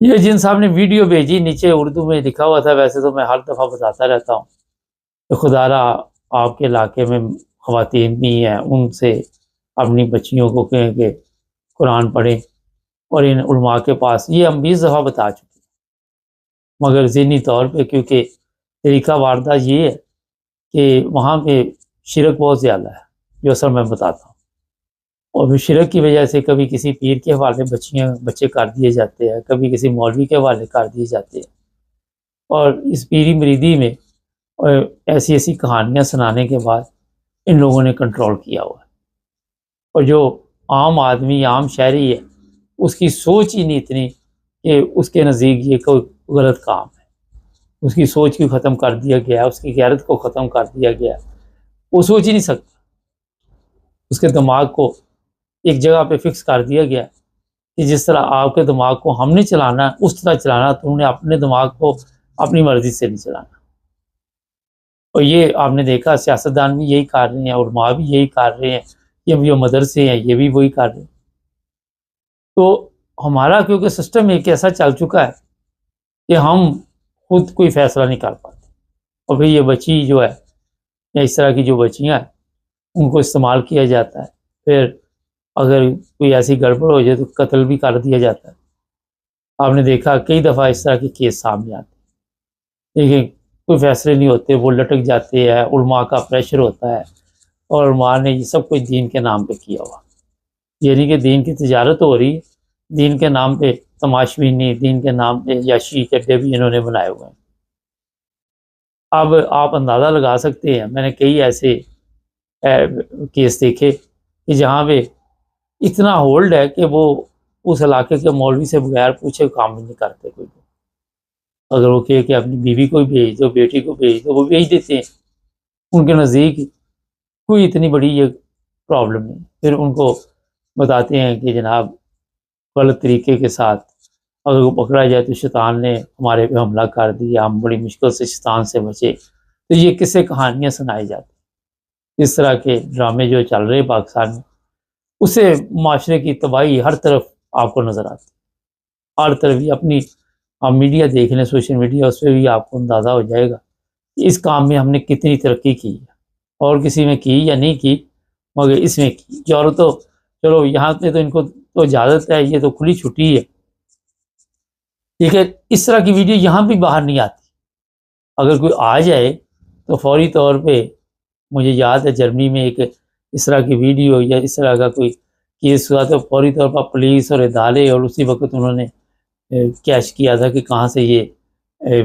یہ جن صاحب نے ویڈیو بھیجی نیچے اردو میں لکھا ہوا تھا، ویسے تو میں ہر دفعہ بتاتا رہتا ہوں کہ خدا را آپ کے علاقے میں خواتین بھی ہیں، ان سے اپنی بچیوں کو کہیں کہ قرآن پڑھیں، اور ان علماء کے پاس یہ ہم 20 دفعہ بتا چکے ہیں، مگر ذہنی طور پہ کیونکہ طریقہ واردات یہ ہے کہ وہاں پہ شرک بہت زیادہ ہے، جو اصل میں بتاتا ہوں، اور پھر شرک کی وجہ سے کبھی کسی پیر کے حوالے بچے کر دیے جاتے ہیں، کبھی کسی مولوی کے حوالے کر دیے جاتے ہیں، اور اس پیری مریدی میں ایسی ایسی کہانیاں سنانے کے بعد ان لوگوں نے کنٹرول کیا ہوا ہے، اور جو عام آدمی عام شہری ہے اس کی سوچ ہی نہیں اتنی کہ اس کے نزدیک یہ کوئی غلط کام ہے، اس کی سوچ کو ختم کر دیا گیا، اس کی غیرت کو ختم کر دیا گیا، وہ سوچ ہی نہیں سکتا، اس کے دماغ کو ایک جگہ پہ فکس کر دیا گیا کہ جس طرح آپ کے دماغ کو ہم نے چلانا ہے اس طرح چلانا، تو انہوں نے اپنے دماغ کو اپنی مرضی سے نہیں چلانا، اور یہ آپ نے دیکھا سیاستدان بھی یہی کر رہے ہیں، علماء بھی یہی کر رہے ہیں، یہ جو مدرسے ہیں یہ بھی وہی کر رہے ہیں۔ تو ہمارا کیونکہ سسٹم ایک ایسا چل چکا ہے کہ ہم خود کوئی فیصلہ نہیں کر پاتے، اور پھر یہ بچی جو ہے یا اس طرح کی جو بچیاں ہیں ان کو استعمال کیا جاتا ہے، پھر اگر کوئی ایسی گڑبڑ ہو جائے تو قتل بھی کر دیا جاتا ہے۔ آپ نے دیکھا کئی دفعہ اس طرح کے کیس سامنے آتے ہیں، لیکن کوئی فیصلے نہیں ہوتے، وہ لٹک جاتے ہیں، علماء کا پریشر ہوتا ہے، اور علماء نے یہ سب کچھ دین کے نام پہ کیا ہوا، یعنی کہ دین کی تجارت ہو رہی ہے، دین کے نام پہ تماشبینی، دین کے نام پہ یاشی چڈے بھی انہوں نے بنائے ہوئے ہیں۔ اب آپ اندازہ لگا سکتے ہیں، میں نے کئی ایسے کیس دیکھے کہ جہاں پہ اتنا ہولڈ ہے کہ وہ اس علاقے کے مولوی سے بغیر پوچھے کام بھی نہیں کرتے کوئی، اگر وہ کہ اپنی بیوی کو بھیج دو، بیٹی کو بھیج دو، وہ بھیج دیتے ہیں، ان کے نزدیک کوئی اتنی بڑی یہ پرابلم نہیں، پھر ان کو بتاتے ہیں کہ جناب غلط طریقے کے ساتھ اگر وہ پکڑا جائے تو شیطان نے ہمارے پہ حملہ کر دیا، ہم بڑی مشکل سے شیطان سے بچے، تو یہ قصے کہانیاں سنائی جاتی ہیں۔ اس طرح کے ڈرامے جو چل رہے پاکستان میں، اس سے معاشرے کی تباہی ہر طرف آپ کو نظر آتی ہے، ہر طرف یہ اپنی آپ میڈیا دیکھ لیں، سوشل میڈیا، اس پہ بھی آپ کو اندازہ ہو جائے گا کہ اس کام میں ہم نے کتنی ترقی کی ہے، اور کسی میں کی یا نہیں کی، مگر اس میں کی جو، اور تو چلو یہاں پہ تو ان کو تو اجازت ہے، یہ تو کھلی چھٹی ہے، ٹھیک ہے، اس طرح کی ویڈیو یہاں بھی باہر نہیں آتی، اگر کوئی آ جائے تو فوری طور پہ، مجھے یاد ہے جرمنی میں ایک اس طرح کی ویڈیو یا اس طرح کا کوئی کیس ہوا تو فوری طور پر پولیس اور ادارے، اور اسی وقت انہوں نے کیش کیا تھا کہ کہاں سے یہ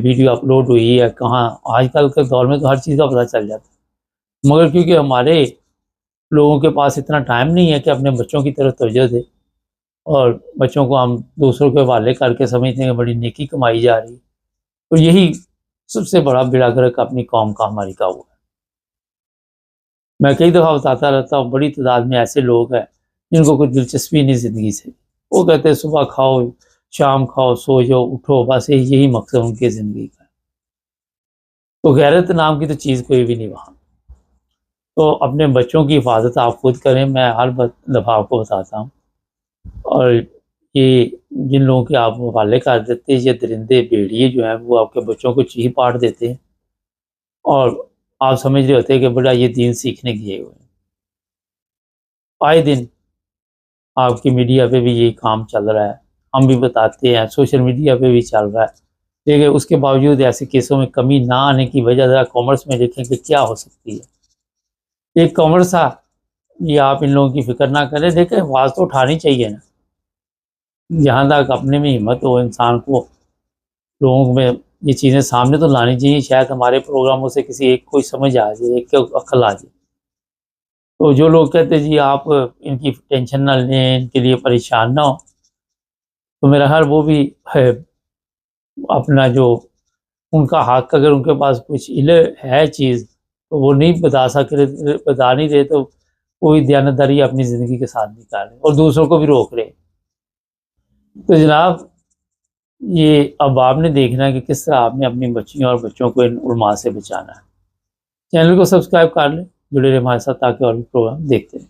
ویڈیو اپلوڈ ہوئی ہے، کہاں، آج کل کے دور میں تو ہر چیز کا پتہ چل جاتا ہے، مگر کیونکہ ہمارے لوگوں کے پاس اتنا ٹائم نہیں ہے کہ اپنے بچوں کی طرف توجہ دے، اور بچوں کو ہم دوسروں کے حوالے کر کے سمجھتے ہیں کہ بڑی نیکی کمائی جا رہی ہے، تو یہی سب سے بڑا بیڑا گرک اپنی قوم کا ہماری کا ہوا ہے۔ میں کئی دفعہ بتاتا رہتا ہوں، بڑی تعداد میں ایسے لوگ ہیں جن کو کوئی دلچسپی نہیں زندگی سے، وہ کہتے ہیں صبح کھاؤ شام کھاؤ سو جاؤ اٹھو، بس یہی مقصد ان کی زندگی کا ہے، تو غیرت نام کی تو چیز کوئی بھی نہیں وہاں۔ تو اپنے بچوں کی حفاظت آپ خود کریں، میں ہر دفعہ آپ کو بتاتا ہوں، اور یہ جن لوگوں کے آپ حوالے کر دیتے ہیں، یہ درندے بھیڑیے جو ہیں وہ آپ کے بچوں کو چیخ پاٹ دیتے ہیں، اور آپ سمجھ رہے ہوتے ہیں کہ بڑا یہ دین سیکھنے گئے ہوئے ہیں۔ آئے دن آپ کی میڈیا پہ بھی یہی کام چل رہا ہے، ہم بھی بتاتے ہیں، سوشل میڈیا پہ بھی چل رہا ہے، لیکن اس کے باوجود ایسے کیسوں میں کمی نہ آنے کی وجہ ذرا کامرس میں دیکھیں کہ کیا ہو سکتی ہے۔ ایک کامرس تھا، یہ آپ ان لوگوں کی فکر نہ کریں، دیکھیں آواز تو اٹھانی چاہیے نا، جہاں تک اپنے میں ہمت ہو انسان کو، لوگوں میں یہ چیزیں سامنے تو لانی چاہیے، شاید ہمارے پروگراموں سے کسی ایک کو سمجھ آ جائے، ایک کو عقل آ جائے۔ تو جو لوگ کہتے ہیں جی آپ ان کی ٹینشن نہ لیں، ان کے لیے پریشان نہ ہو، تو میرا خیال وہ بھی ہے اپنا جو ان کا حق، اگر ان کے پاس کچھ علم ہے چیز تو وہ نہیں بتا نہیں رہے، تو کوئی دیانتداری اپنی زندگی کے ساتھ نہیں کر رہے اور دوسروں کو بھی روک رہے۔ تو جناب یہ اب آپ نے دیکھنا ہے کہ کس طرح آپ نے اپنی بچیوں اور بچوں کو ان علماء سے بچانا ہے۔ چینل کو سبسکرائب کر لیں، جڑے رہے ہمارے ساتھ تاکہ اور بھی پروگرام دیکھتے رہیں۔